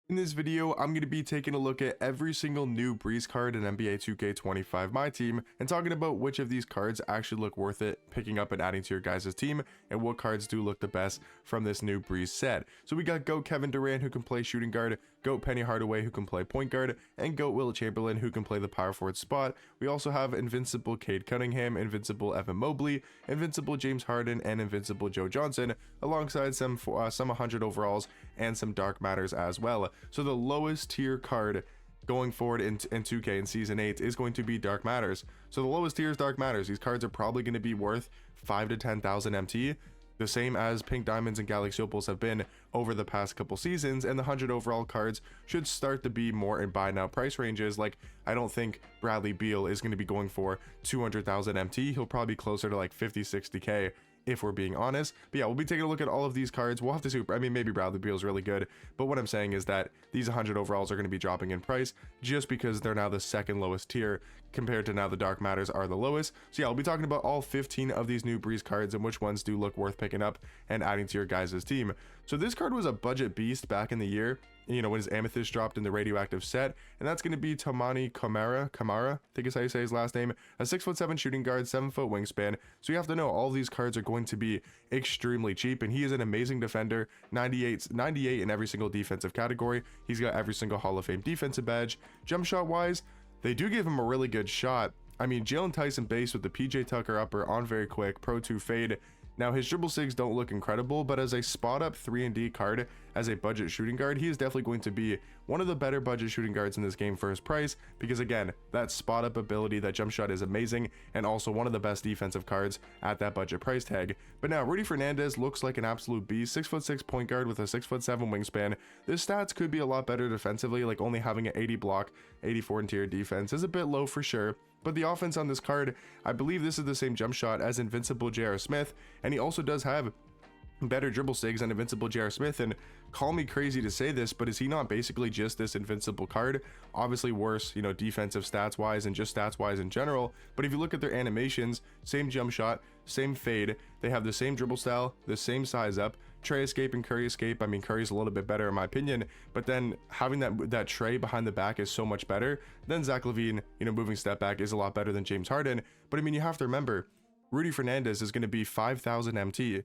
In this video, I'm going to be taking a look at every single new Breeze card in NBA 2K25 Myteam and talking about which of these cards actually look worth it picking up and adding to your guys' team and what cards do look the best from this new Breeze set. So we got GOAT Kevin Durant who can play shooting guard, GOAT Penny Hardaway who can play point guard, and GOAT Will Chamberlain who can play the power forward spot. We also have Invincible Cade Cunningham, Invincible Evan Mobley, Invincible James Harden, and Invincible Joe Johnson, alongside some 100 overalls and some dark matters as well. So the lowest tier card going forward in 2K in Season 8 is going to be Dark Matters. So the lowest tier is Dark Matters. These cards are probably going to be worth 5 to 10,000 MT, the same as Pink Diamonds and Galaxy Opals have been over the past couple seasons, and the 100 overall cards should start to be more in buy now price ranges. Like, I don't think Bradley Beal is going to be going for 200,000 MT. He'll probably be closer to like 50, 60k. If we're being honest. But yeah, we'll be taking a look at all of these cards. We'll have to see. I mean, maybe Bradley Beal is really good, but what I'm saying is that these 100 overalls are going to be dropping in price just because they're now the second lowest tier compared to now the Dark Matters are the lowest. So yeah, I'll be talking about all 15 of these new Breeze cards and which ones do look worth picking up and adding to your guys' team. So this card was a budget beast back in the year, you know, when his Amethyst dropped in the radioactive set, and that's going to be Tomani Kamara, I think is how you say his last name, a 6'7" shooting guard, 7-foot wingspan. So you have to know all these cards are going to be extremely cheap, and he is an amazing defender, 98 in every single defensive category. He's got every single Hall of Fame defensive badge. Jump shot wise, they do give him a really good shot. I mean, Jalen Tyson base with the PJ Tucker upper on very quick, Pro 2 fade. Now his dribble sigs don't look incredible, but as a spot up 3-and-D card, as a budget shooting guard, he is definitely going to be one of the better budget shooting guards in this game for his price, because again, that spot up ability, that jump shot is amazing, and also one of the best defensive cards at that budget price tag. But now Rudy Fernandez looks like an absolute beast, 6'6" point guard with a 6'7" wingspan. His stats could be a lot better defensively, like only having an 80 block, 84 interior defense is a bit low for sure. But the offense on this card, I believe this is the same jump shot as Invincible J.R. Smith, and he also does have better dribble sigs than Invincible J.R. Smith. And call me crazy to say this, but is he not basically just this invincible card? Obviously worse, you know, defensive stats wise and just stats wise in general, but if you look at their animations, same jump shot, same fade, they have the same dribble style, the same size up, Trey escape and Curry escape. I mean, Curry's a little bit better in my opinion, but then having that Trey behind the back is so much better. Then Zach LaVine, you know, moving step back is a lot better than James Harden. But I mean, you have to remember, Rudy Fernandez is going to be 5,000 MT,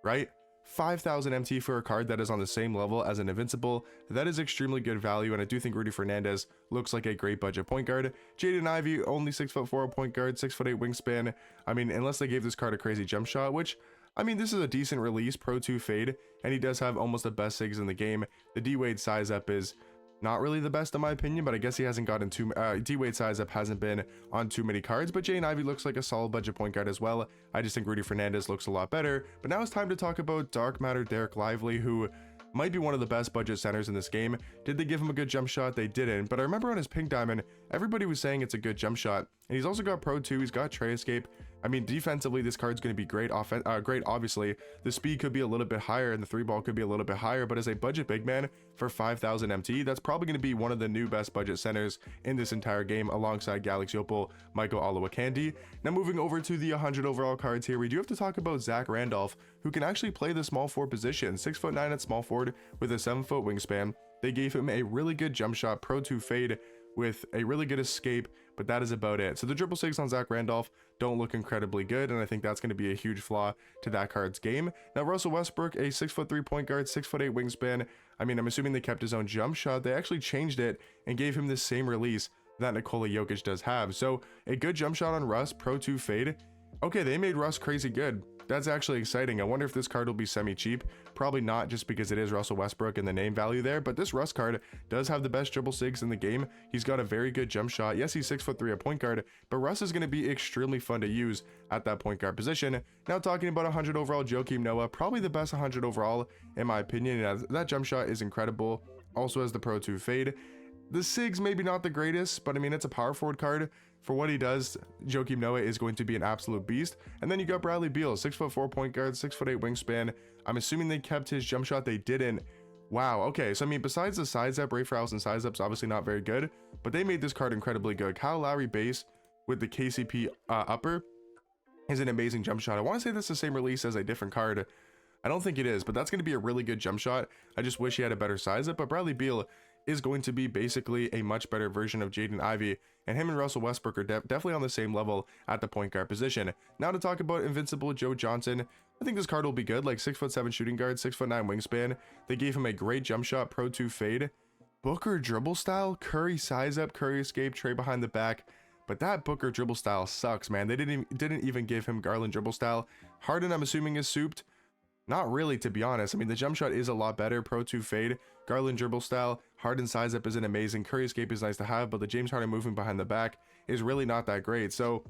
right? 5,000 MT for a card that is on the same level as an Invincible. That is extremely good value, and I do think Rudy Fernandez looks like a great budget point guard. Jaden Ivey, only 6'4" point guard, 6'8" wingspan. I mean, unless they gave this card a crazy jump shot, which, I mean, this is a decent release, Pro 2 fade, and he does have almost the best sigs in the game. The D-Wade size up is not really the best in my opinion, but I guess he hasn't gotten too D-Wade size up hasn't been on too many cards, but Jaden Ivey looks like a solid budget point guard as well. I just think Rudy Fernandez looks a lot better. But now it's time to talk about Dark Matter Derek Lively, who might be one of the best budget centers in this game. Did they give him a good jump shot? They didn't, but I remember on his Pink Diamond, everybody was saying it's a good jump shot, and he's also got Pro 2, he's got Trey escape. I mean, defensively, this card's going to be great. Great, obviously. The speed could be a little bit higher, and the three ball could be a little bit higher, but as a budget big man for 5,000 MT, that's probably going to be one of the new best budget centers in this entire game, alongside Galaxy Opal, Michael Olowokandi. Now, moving over to the 100 overall cards here, we do have to talk about Zach Randolph, who can actually play the small forward position, 6'9" at small forward with a 7-foot wingspan. They gave him a really good jump shot, Pro 2 fade, with a really good escape, but that is about it. So the dribble sigs on Zach Randolph don't look incredibly good, and I think that's going to be a huge flaw to that card's game. Now Russell Westbrook, a 6'3" point guard, 6'8" wingspan. I mean, I'm assuming they kept his own jump shot. They actually changed it and gave him the same release that Nikola Jokic does have. So a good jump shot on Russ, Pro 2 fade. Okay, they made Russ crazy good. That's actually exciting. I wonder if this card will be semi-cheap. Probably not, just because it is Russell Westbrook and the name value there, but this Russ card does have the best dribble sigs in the game. He's got a very good jump shot. Yes, he's 6'3" at point guard, but Russ is going to be extremely fun to use at that point guard position. Now talking about 100 overall, Joakim Noah, probably the best 100 overall in my opinion. That jump shot is incredible. Also has the Pro 2 fade. The sigs maybe not the greatest, but I mean, it's a power forward card. For what he does, Joakim Noah is going to be an absolute beast. And then you got Bradley Beal, 6'4" point guard, 6'8" wingspan. I'm assuming they kept his jump shot. They didn't. Wow, okay, so I mean, besides the size up, Ray House and size up's obviously not very good, but they made this card incredibly good. Kyle Lowry base with the KCP upper is an amazing jump shot. I want to say that's the same release as a different card. I don't think it is, but that's going to be a really good jump shot. I just wish he had a better size up, but Bradley Beal is going to be basically a much better version of Jaden Ivey, and him and Russell Westbrook are definitely on the same level at the point guard position. Now to talk about Invincible Joe Johnson, I think this card will be good, like 6'7" shooting guard, 6'9" wingspan. They gave him a great jump shot, Pro 2 fade, Booker dribble style, Curry size up, Curry escape, Trey behind the back. But that Booker dribble style sucks, man. They didn't even give him Garland dribble style. Harden, I'm assuming, is souped. Not really, to be honest. I mean, the jump shot is a lot better. Pro 2 fade, Garland dribble style, Harden size up isn't amazing. Curry escape is nice to have, but the James Harden moving behind the back is really not that great. So,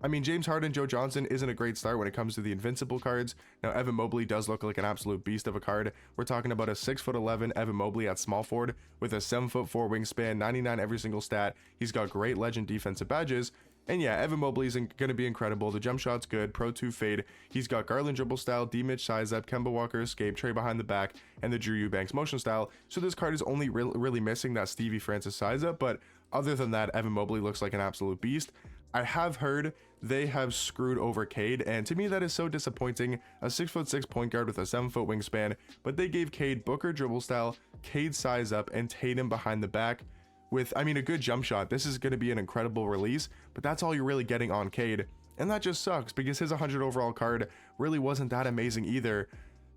I mean, James Harden, Joe Johnson isn't a great start when it comes to the Invincible cards. Now, Evan Mobley does look like an absolute beast of a card. We're talking about a 6'11" Evan Mobley at small forward with a 7'4" wingspan, 99 every single stat. He's got great legend defensive badges. And yeah, Evan Mobley's going to be incredible. The jump shot's good. Pro 2 fade. He's got Garland dribble style, D-Mitch size up, Kemba Walker escape, Trey behind the back, and the Drew Eubanks motion style. So this card is only really missing that Stevie Francis size up. But other than that, Evan Mobley looks like an absolute beast. I have heard they have screwed over Cade, and to me that is so disappointing. A 6'6" point guard with a 7-foot wingspan, but they gave Cade Booker dribble style, Cade size up, and Tatum behind the back. With, I mean, a good jump shot. This is going to be an incredible release, but that's all you're really getting on Cade. And that just sucks because his 100 overall card really wasn't that amazing either.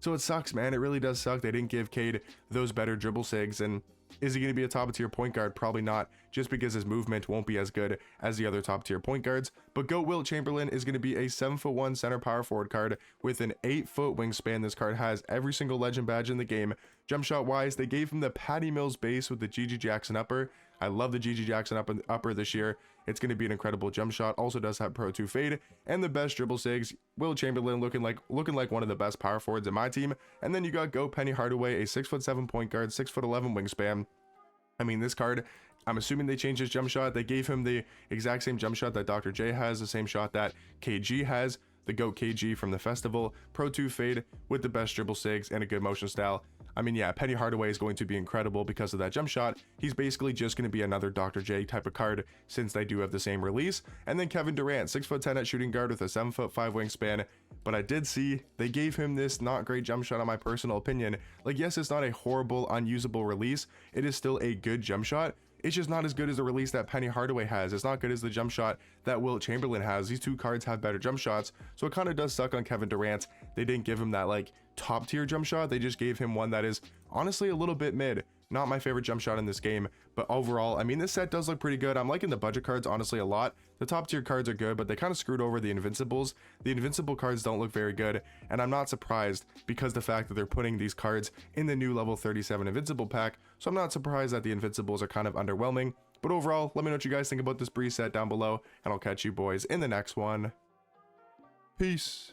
So it sucks, man. It really does suck. They didn't give Cade those better dribble sigs. And is he going to be a top tier point guard? Probably not, just because his movement won't be as good as the other top tier point guards. But GOAT Wilt Chamberlain is going to be a 7'1" center power forward card with an 8-foot wingspan. This card has every single legend badge in the game. Jump shot wise, they gave him the Patty Mills base with the GG Jackson upper. I love the GG Jackson upper this year. It's going to be an incredible jump shot. Also does have Pro 2 fade and the best dribble sigs. Wilt Chamberlain looking like one of the best power forwards in my team. And then you got Go Penny Hardaway, a 6'7" point guard, 6'11" wingspan. I mean, this card, I'm assuming they changed his jump shot. They gave him the exact same jump shot that Dr. J has, the same shot that KG has, the GOAT KG from the festival, Pro 2 fade with the best dribble sigs and a good motion style. I mean, yeah, Penny Hardaway is going to be incredible because of that jump shot. He's basically just going to be another Dr. J type of card since they do have the same release. And then Kevin Durant, 6'10" at shooting guard with a 7'5" wingspan. But I did see they gave him this not great jump shot in my personal opinion. Like, yes, it's not a horrible, unusable release. It is still a good jump shot. It's just not as good as the release that Penny Hardaway has. It's not good as the jump shot that Wilt Chamberlain has. These two cards have better jump shots, so it kind of does suck on Kevin Durant. They didn't give him that like top tier jump shot. They just gave him one that is honestly a little bit mid. Not my favorite jump shot in this game, but overall, I mean, this set does look pretty good. I'm liking the budget cards honestly a lot. The top tier cards are good, but they kind of screwed over the Invincibles. The Invincible cards don't look very good, and I'm not surprised because the fact that they're putting these cards in the new level 37 Invincible pack, so I'm not surprised that the Invincibles are kind of underwhelming. But overall, let me know what you guys think about this Breeze set down below, and I'll catch you boys in the next one. Peace.